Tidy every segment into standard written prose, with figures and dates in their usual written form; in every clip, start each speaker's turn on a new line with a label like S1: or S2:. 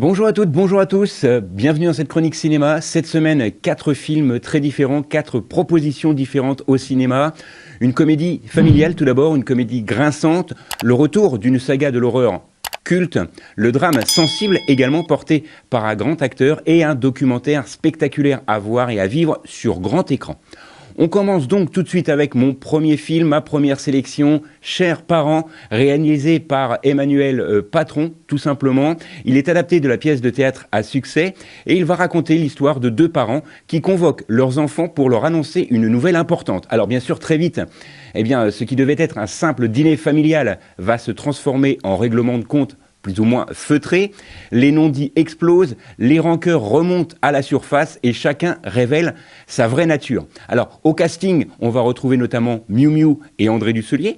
S1: Bonjour à toutes, bonjour à tous, bienvenue dans cette chronique cinéma. Cette semaine, 4 films très différents, 4 propositions différentes au cinéma. Une comédie familiale tout d'abord, une comédie grinçante, le retour d'une saga de l'horreur culte, le drame sensible également porté par un grand acteur et un documentaire spectaculaire à voir et à vivre sur grand écran. On commence donc tout de suite avec mon premier film, ma première sélection, Chers parents, réalisé par Emmanuel Patron, tout simplement. Il est adapté de la pièce de théâtre à succès et il va raconter l'histoire de 2 parents qui convoquent leurs enfants pour leur annoncer une nouvelle importante. Alors bien sûr, très vite, ce qui devait être un simple dîner familial va se transformer en règlement de compte plus ou moins feutré, les non-dits explosent, les rancœurs remontent à la surface et chacun révèle sa vraie nature. Alors, au casting, on va retrouver notamment Miu Miu et André Dussolier,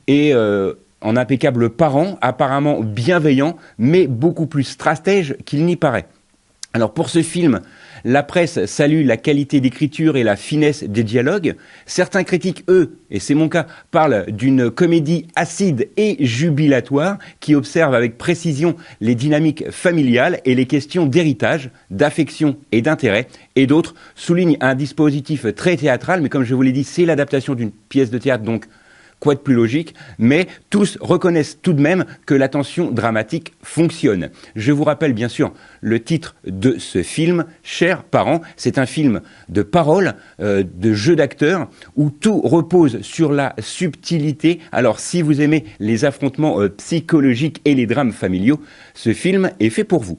S1: et en impeccable parent, apparemment bienveillant, mais beaucoup plus stratège qu'il n'y paraît. Alors pour ce film, la presse salue la qualité d'écriture et la finesse des dialogues. Certains critiques, eux, et c'est mon cas, parlent d'une comédie acide et jubilatoire qui observe avec précision les dynamiques familiales et les questions d'héritage, d'affection et d'intérêt. Et d'autres soulignent un dispositif très théâtral, mais comme je vous l'ai dit, c'est l'adaptation d'une pièce de théâtre, donc quoi de plus logique, mais tous reconnaissent tout de même que la tension dramatique fonctionne. Je vous rappelle bien sûr le titre de ce film, Chers parents. C'est un film de parole, de jeu d'acteur, où tout repose sur la subtilité. Alors si vous aimez les affrontements psychologiques et les drames familiaux, ce film est fait pour vous.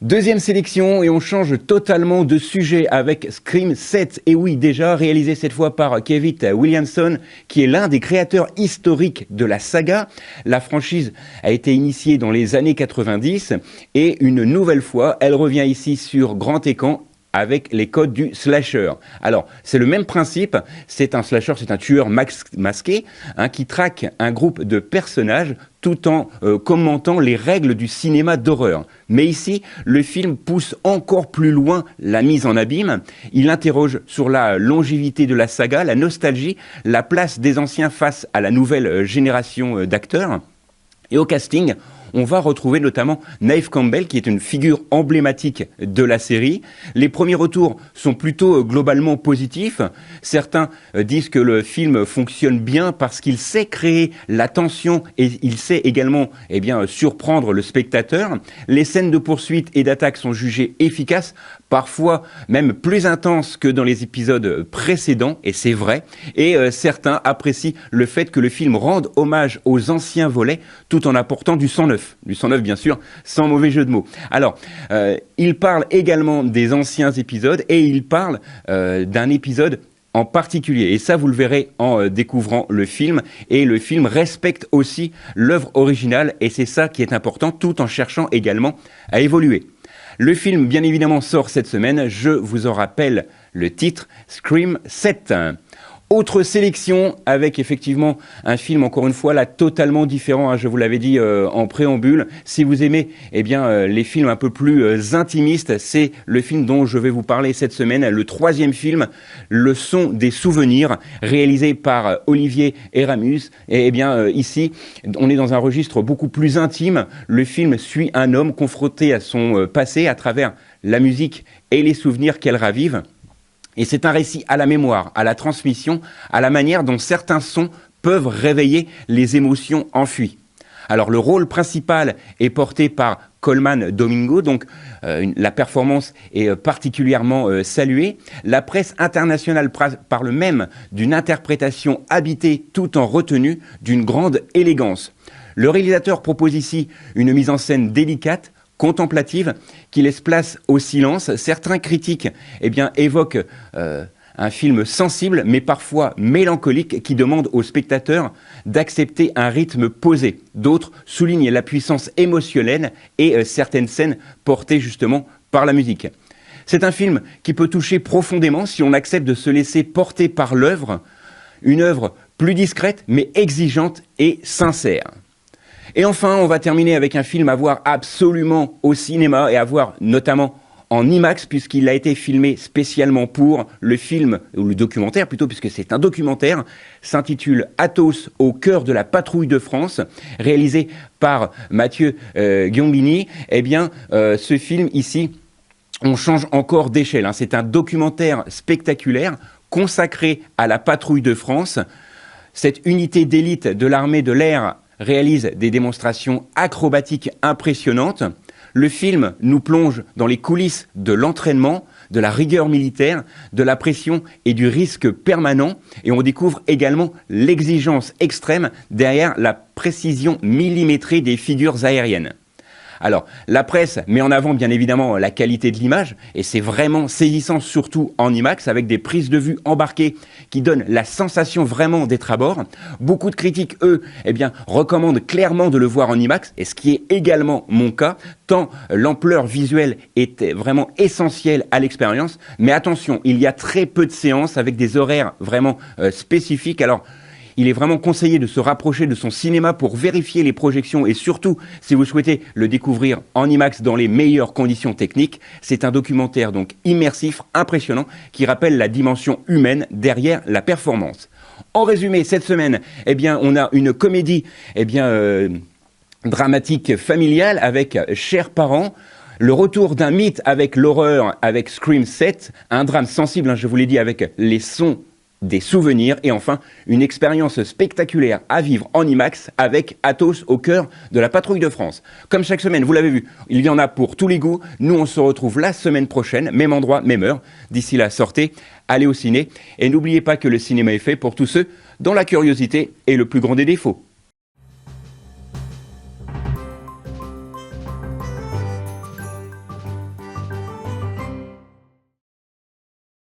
S1: Deuxième sélection, et on change totalement de sujet avec Scream 7, et oui, déjà réalisé cette fois par Kevin Williamson, qui est l'un des créateurs historiques de la saga. La franchise a été initiée dans les années 90, et une nouvelle fois, elle revient ici sur grand écran avec les codes du slasher. Alors, c'est le même principe, c'est un slasher, c'est un tueur masqué qui traque un groupe de personnages tout en commentant les règles du cinéma d'horreur. Mais ici, le film pousse encore plus loin la mise en abîme. Il interroge sur la longévité de la saga, la nostalgie, la place des anciens face à la nouvelle génération d'acteurs. Et au casting, on va retrouver notamment Neve Campbell, qui est une figure emblématique de la série. Les premiers retours sont plutôt globalement positifs. Certains disent que le film fonctionne bien parce qu'il sait créer la tension et il sait également surprendre le spectateur. Les scènes de poursuite et d'attaque sont jugées efficaces, parfois même plus intenses que dans les épisodes précédents, et c'est vrai. Et certains apprécient le fait que le film rende hommage aux anciens volets tout en apportant du sang neuf. Du sang neuf, bien sûr, sans mauvais jeu de mots. Alors, il parle également des anciens épisodes et il parle d'un épisode en particulier. Et ça, vous le verrez en découvrant le film. Et le film respecte aussi l'œuvre originale et c'est ça qui est important, tout en cherchant également à évoluer. Le film, bien évidemment, sort cette semaine. Je vous en rappelle le titre, Scream 7. Autre sélection avec effectivement un film, encore une fois, là, totalement différent, je vous l'avais dit en préambule. Si vous aimez les films un peu plus intimistes, c'est le film dont je vais vous parler cette semaine, le 3e film, Le son des souvenirs, réalisé par Olivier Eramus. Et ici, on est dans un registre beaucoup plus intime. Le film suit un homme confronté à son passé à travers la musique et les souvenirs qu'elle ravive. Et c'est un récit à la mémoire, à la transmission, à la manière dont certains sons peuvent réveiller les émotions enfuies. Alors le rôle principal est porté par Colman Domingo, donc la performance est particulièrement saluée. La presse internationale parle même d'une interprétation habitée tout en retenue, d'une grande élégance. Le réalisateur propose ici une mise en scène délicate, contemplative, qui laisse place au silence. Certains critiques évoquent un film sensible, mais parfois mélancolique, qui demande au spectateur d'accepter un rythme posé. D'autres soulignent la puissance émotionnelle et certaines scènes portées justement par la musique. C'est un film qui peut toucher profondément si on accepte de se laisser porter par l'œuvre, une œuvre plus discrète, mais exigeante et sincère. Et enfin, on va terminer avec un film à voir absolument au cinéma et à voir notamment en IMAX puisqu'il a été filmé spécialement pour le film, ou le documentaire plutôt, puisque c'est un documentaire, s'intitule Athos au cœur de la patrouille de France, réalisé par Mathieu Gionghini. Eh bien, ce film ici, on change encore d'échelle, hein. C'est un documentaire spectaculaire consacré à la patrouille de France. Cette unité d'élite de l'armée de l'air réalise des démonstrations acrobatiques impressionnantes. Le film nous plonge dans les coulisses de l'entraînement, de la rigueur militaire, de la pression et du risque permanent. Et on découvre également l'exigence extrême derrière la précision millimétrée des figures aériennes. Alors, la presse met en avant bien évidemment la qualité de l'image et c'est vraiment saisissant, surtout en IMAX, avec des prises de vue embarquées qui donnent la sensation vraiment d'être à bord. Beaucoup de critiques, eux, recommandent clairement de le voir en IMAX, et ce qui est également mon cas, tant l'ampleur visuelle est vraiment essentielle à l'expérience. Mais attention, il y a très peu de séances avec des horaires vraiment spécifiques. Alors, il est vraiment conseillé de se rapprocher de son cinéma pour vérifier les projections et surtout, si vous souhaitez le découvrir en IMAX dans les meilleures conditions techniques, c'est un documentaire donc immersif, impressionnant, qui rappelle la dimension humaine derrière la performance. En résumé, cette semaine, on a une comédie, dramatique familiale avec Chers parents. Le retour d'un mythe avec l'horreur, avec Scream 7, un drame sensible, je vous l'ai dit, avec les sons des souvenirs et enfin une expérience spectaculaire à vivre en IMAX avec Athos au cœur de la patrouille de France. Comme chaque semaine, vous l'avez vu, il y en a pour tous les goûts. Nous, on se retrouve la semaine prochaine, même endroit, même heure. D'ici là, sortez, allez au ciné et n'oubliez pas que le cinéma est fait pour tous ceux dont la curiosité est le plus grand des défauts.